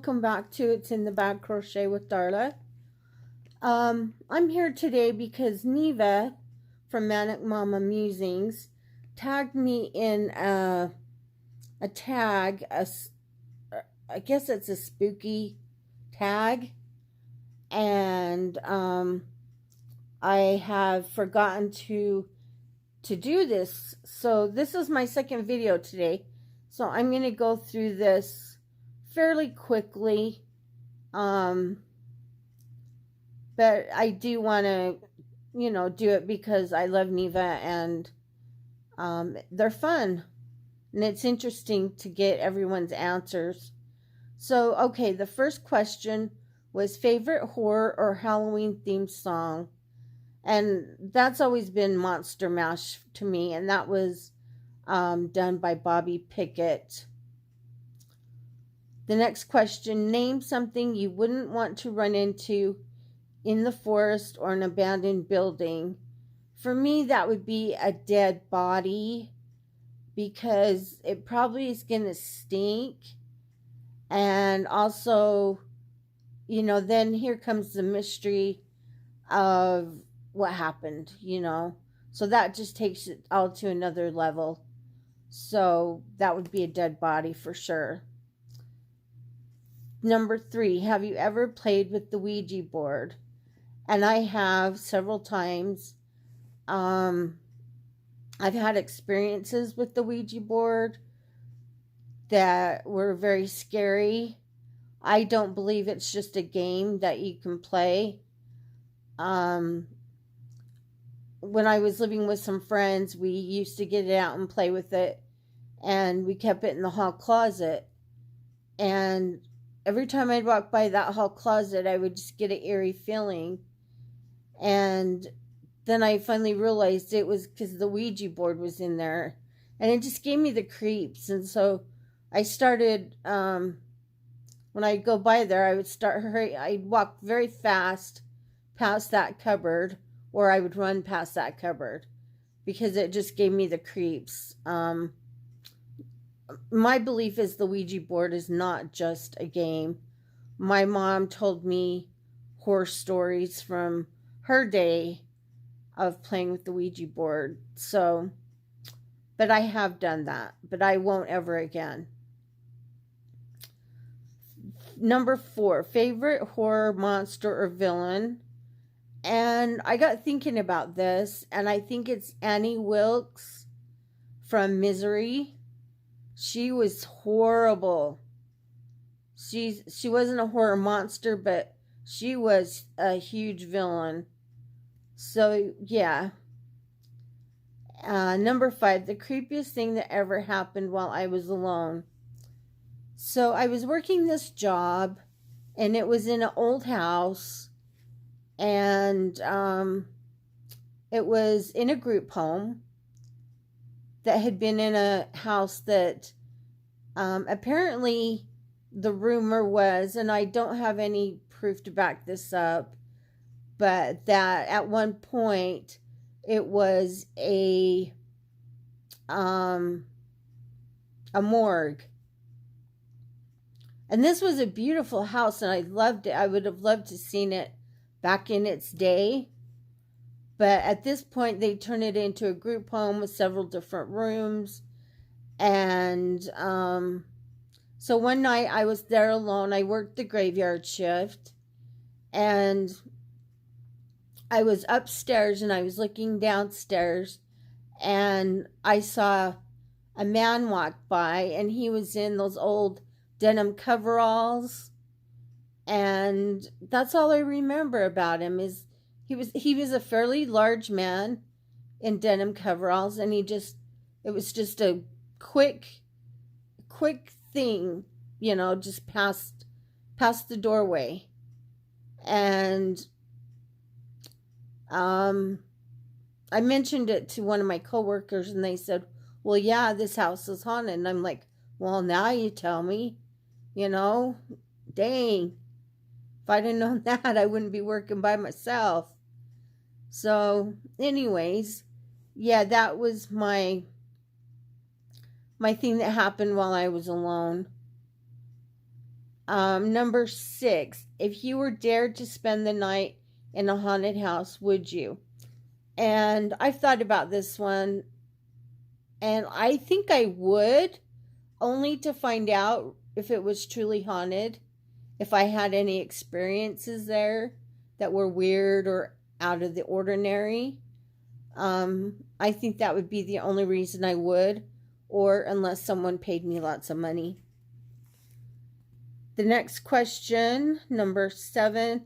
welcome back to It's in the Bag Crochet with Darla. I'm here today because Neva from Manic Mama Musings tagged me in a tag, I guess it's a spooky tag, and I have forgotten to do this. So this is my second video today. So I'm going to go through this fairly quickly. But I do want to, do it because I love Neva and they're fun. And it's interesting to get everyone's answers. So, okay, the first question was favorite horror or Halloween themed song. And that's always been Monster Mash to me. And that was done by Bobby Pickett. The next question, name something you wouldn't want to run into in the forest or an abandoned building. For me, that would be a dead body because it probably is going to stink. And also, then here comes the mystery of what happened, So that just takes it all to another level. So that would be a dead body for sure. Number 3, have you ever played with the Ouija board? And I have several times. I've had experiences with the Ouija board that were very scary. I don't believe it's just a game that you can play. When I was living with some friends, we used to get it out and play with it, and we kept it in the hall closet. And every time I'd walk by that hall closet, I would just get an eerie feeling. And then I finally realized it was because the Ouija board was in there. And it just gave me the creeps. And so I started, when I'd go by there, I'd walk very fast past that cupboard, or I would run past that cupboard because it just gave me the creeps. My belief is the Ouija board is not just a game. My mom told me horror stories from her day of playing with the Ouija board. So, but I have done that, but I won't ever again. Number 4, favorite horror monster or villain. And I got thinking about this, and I think it's Annie Wilkes from Misery. She was horrible. She wasn't a horror monster, but she was a huge villain. So, yeah. Number 5, the creepiest thing that ever happened while I was alone. So, I was working this job, and it was in an old house, and it was in a group home that had been in a house that apparently the rumor was, and I don't have any proof to back this up, but that at one point it was a morgue. And this was a beautiful house, and I loved it. I would have loved to seen it back in its day. But at this point, they turned it into a group home with several different rooms. And so one night I was there alone. I worked the graveyard shift. And I was upstairs and I was looking downstairs. And I saw a man walk by, and he was in those old denim coveralls. And that's all I remember about him is he was a fairly large man in denim coveralls, and it was just a quick thing, just past the doorway. And I mentioned it to one of my coworkers, and they said, well, yeah, this house is haunted. And I'm like, well, now you tell me, dang. If I'd have known that, I wouldn't be working by myself. So, anyways, yeah, that was my thing that happened while I was alone. Number 6, if you were dared to spend the night in a haunted house, would you? And I've thought about this one, and I think I would, only to find out if it was truly haunted, if I had any experiences there that were weird or out of the ordinary. I think that would be the only reason I would, or unless someone paid me lots of money. The next question, number 7,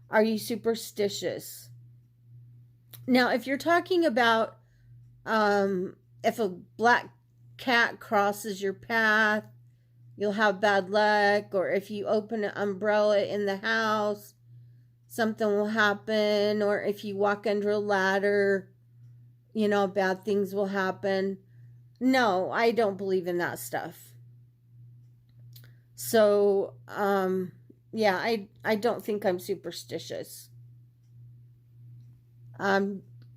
are you superstitious? Now, if you're talking about if a black cat crosses your path, you'll have bad luck, or if you open an umbrella in the house, something will happen, or if you walk under a ladder, bad things will happen. No, I don't believe in that stuff. So, yeah, I don't think I'm superstitious.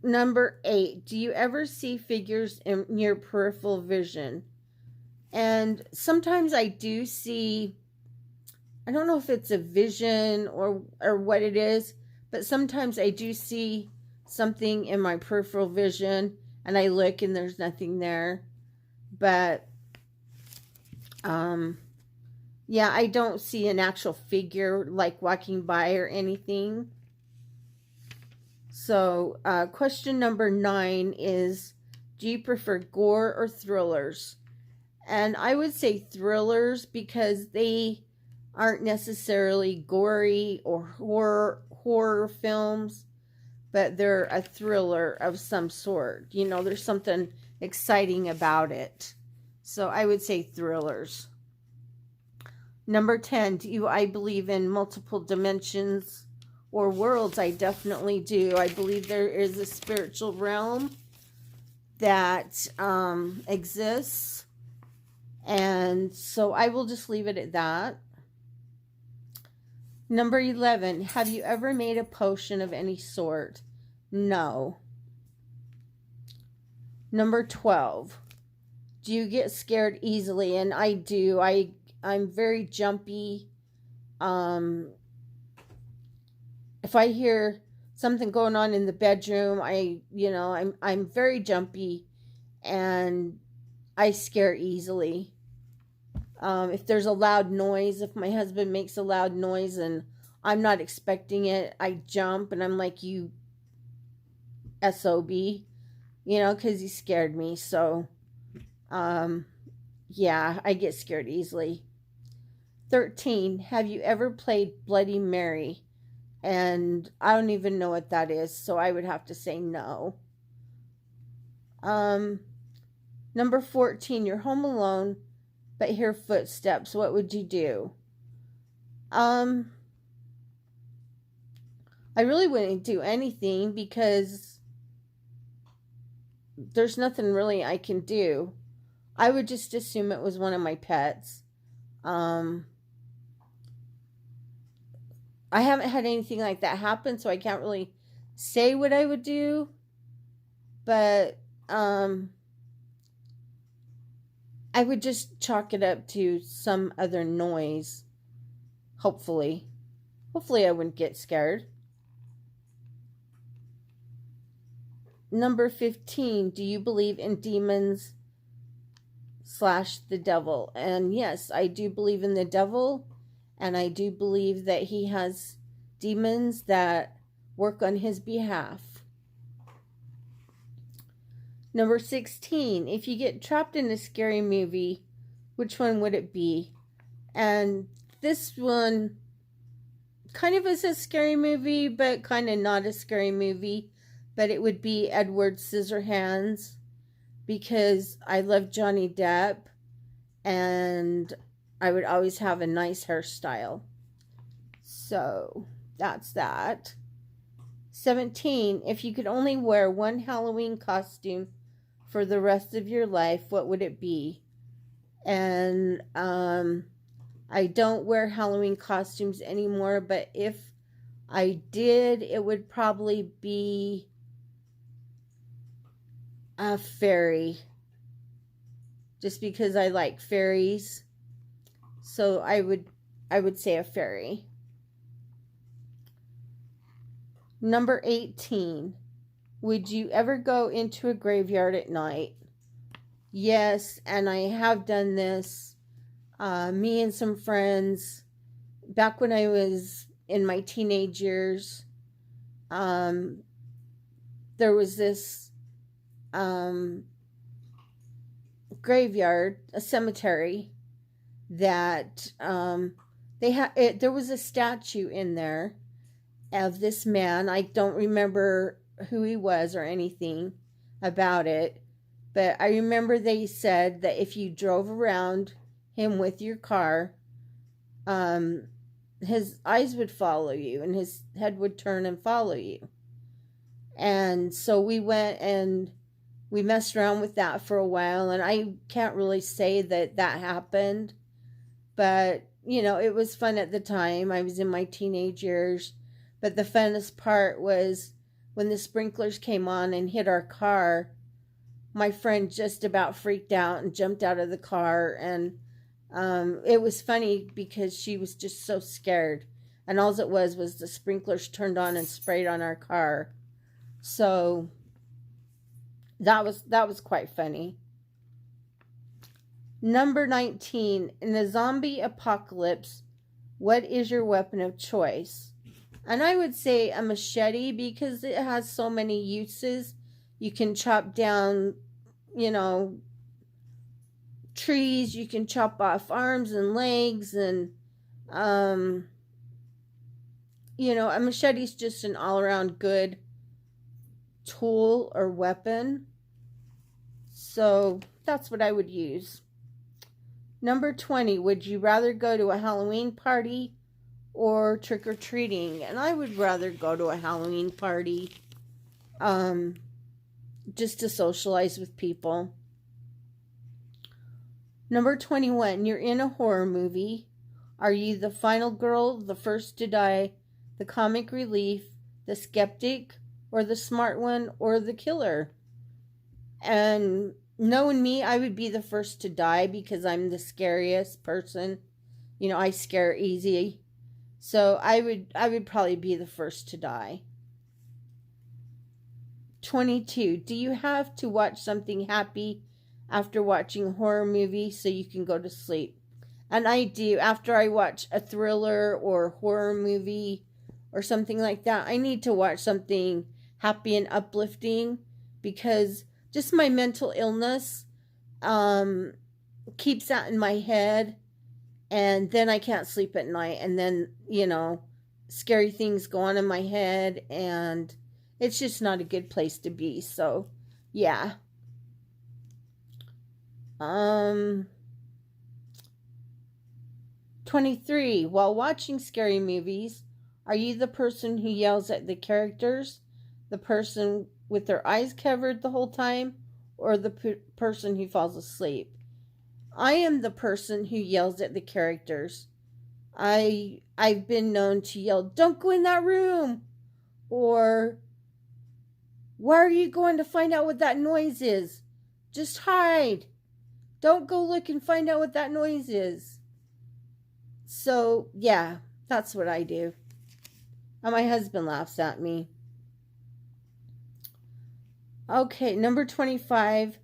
Number 8, do you ever see figures in your peripheral vision? And sometimes I do see, I don't know if it's a vision or what it is, but sometimes I do see something in my peripheral vision, and I look and there's nothing there. But yeah, I don't see an actual figure like walking by or anything. So question number 9 is, do you prefer gore or thrillers? And I would say thrillers, because they aren't necessarily gory or horror films, but they're a thriller of some sort. There's something exciting about it. So I would say thrillers. Number 10, I believe in multiple dimensions or worlds? I definitely do. I believe there is a spiritual realm that exists. And so I will just leave it at that. Number 11, have you ever made a potion of any sort? No. Number 12, do you get scared easily? And I do. I'm very jumpy. If I hear something going on in the bedroom, I'm very jumpy, and I scare easily. If there's a loud noise, if my husband makes a loud noise and I'm not expecting it, I jump and I'm like, you SOB, because he scared me. So, yeah, I get scared easily. 13, have you ever played Bloody Mary? And I don't even know what that is, so I would have to say no. Number 14, you're home alone but hear footsteps. What would you do? I really wouldn't do anything, because there's nothing really I can do. I would just assume it was one of my pets. I haven't had anything like that happen, so I can't really say what I would do. But I would just chalk it up to some other noise. Hopefully I wouldn't get scared. Number 15, do you believe in demons / the devil? And yes, I do believe in the devil, and I do believe that he has demons that work on his behalf. Number 16, if you get trapped in a scary movie, which one would it be? And this one kind of is a scary movie, but kind of not a scary movie. But it would be Edward Scissorhands, because I love Johnny Depp, and I would always have a nice hairstyle. So that's that. 17, if you could only wear one Halloween costume for the rest of your life, what would it be? And I don't wear Halloween costumes anymore, but if I did, it would probably be a fairy, just because I like fairies. So I would I would say a fairy. Number 18. Would you ever go into a graveyard at night? Yes, and I have done this. Me and some friends, back when I was in my teenage years, there was this graveyard, a cemetery that there was a statue in there of this man. I don't remember who he was or anything about it, but I remember they said that if you drove around him with your car, his eyes would follow you and his head would turn and follow you. And so we went and we messed around with that for a while, and I can't really say that happened, but it was fun at the time. I was in my teenage years, but the funnest part was when the sprinklers came on and hit our car. My friend just about freaked out and jumped out of the car, and it was funny because she was just so scared, and all it was the sprinklers turned on and sprayed on our car. So that was quite funny. Number 19. In a zombie apocalypse, what is your weapon of choice? And I would say a machete, because it has so many uses. You can chop down, trees. You can chop off arms and legs. And, a machete is just an all-around good tool or weapon. So that's what I would use. Number 20. Would you rather go to a Halloween party or trick-or-treating? And I would rather go to a Halloween party, just to socialize with people. Number 21. You're in a horror movie. Are you the final girl, the first to die, the comic relief, the skeptic, or the smart one, or the killer? And knowing me, I would be the first to die because I'm the scariest person. I scare easy. So I would probably be the first to die. 22. Do you have to watch something happy after watching a horror movie so you can go to sleep? And I do. After I watch a thriller or horror movie or something like that, I need to watch something happy and uplifting, because just my mental illness keeps that in my head, and then I can't sleep at night, and then scary things go on in my head, and it's just not a good place to be. So yeah. 23. While watching scary movies, are you the person who yells at the characters, the person with their eyes covered the whole time, or the person who falls asleep? I am the person who yells at the characters. I've been known to yell, "Don't go in that room," or "Why are you going to find out what that noise is? Just hide. Don't go look and find out what that noise is." So yeah, that's what I do. And my husband laughs at me. Okay, number 25.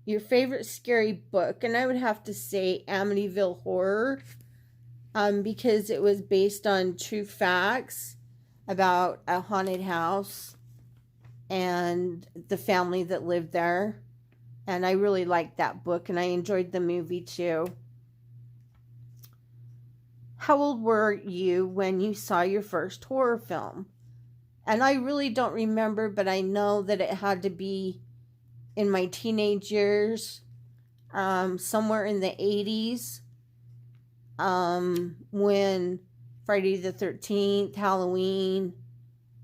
Your favorite scary book. And I would have to say Amityville Horror, because it was based on true facts about a haunted house and the family that lived there. And I really liked that book, and I enjoyed the movie too. How old were you when you saw your first horror film? And I really don't remember, but I know that it had to be in my teenage years, somewhere in the 80s, when Friday the 13th, Halloween,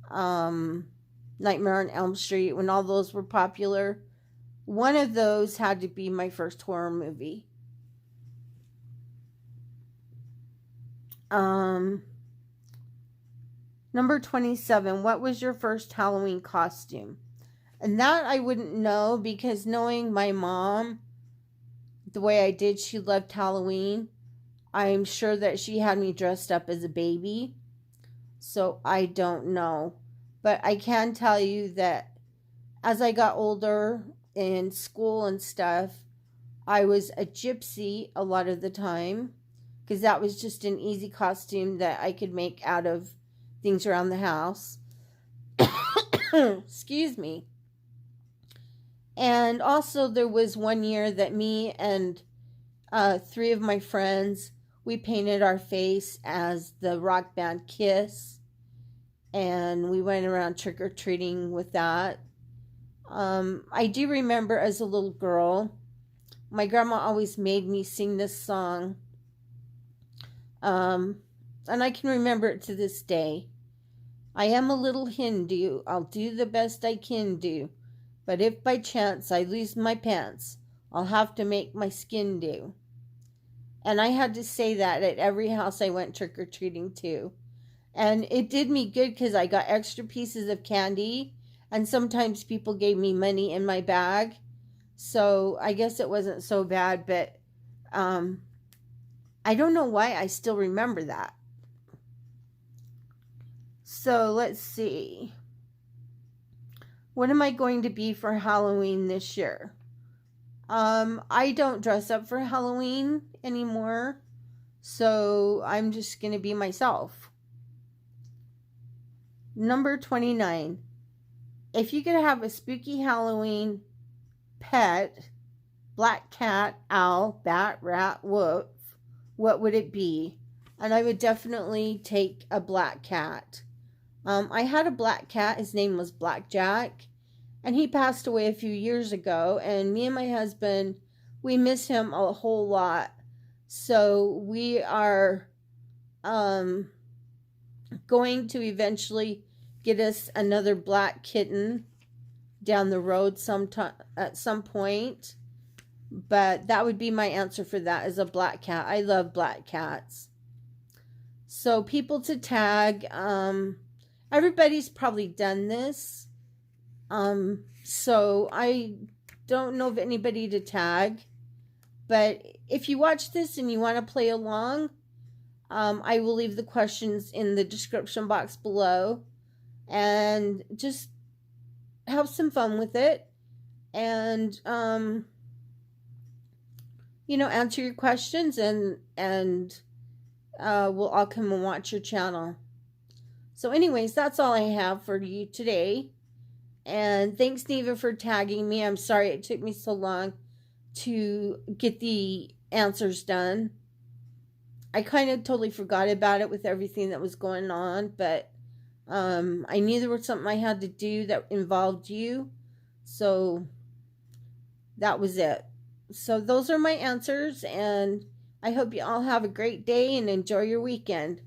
Nightmare on Elm Street, when all those were popular. One of those had to be my first horror movie. Number 27. What was your first Halloween costume? And that I wouldn't know, because knowing my mom the way I did, she loved Halloween. I'm sure that she had me dressed up as a baby, so I don't know. But I can tell you that as I got older in school and stuff, I was a gypsy a lot of the time because that was just an easy costume that I could make out of things around the house. Excuse me. And also, there was one year that me and three of my friends, we painted our face as the rock band Kiss, and we went around trick or treating with that. I do remember as a little girl, my grandma always made me sing this song, and I can remember it to this day. I am a little Hindu, I'll do the best I can do, but if by chance I lose my pants, I'll have to make my skin do. And I had to say that at every house I went trick or treating to. And it did me good because I got extra pieces of candy, and sometimes people gave me money in my bag. So I guess it wasn't so bad, but I don't know why I still remember that. So let's see. What am I going to be for Halloween this year? I don't dress up for Halloween anymore, so I'm just going to be myself. Number 29. If you could have a spooky Halloween pet, black cat, owl, bat, rat, wolf, what would it be? And I would definitely take a black cat. I had a black cat. His name was Blackjack. And he passed away a few years ago. And me and my husband, we miss him a whole lot. So we are going to eventually get us another black kitten down the road at some point. But that would be my answer for that, is a black cat. I love black cats. So people to tag. Everybody's probably done this. So I don't know of anybody to tag. But if you watch this and you want to play along, I will leave the questions in the description box below. And just have some fun with it. And, answer your questions, and we'll all come and watch your channel. So anyways, that's all I have for you today. And thanks, Neva, for tagging me. I'm sorry it took me so long to get the answers done. I kind of totally forgot about it with everything that was going on, but I knew there was something I had to do that involved you. So that was it. So those are my answers, and I hope you all have a great day and enjoy your weekend.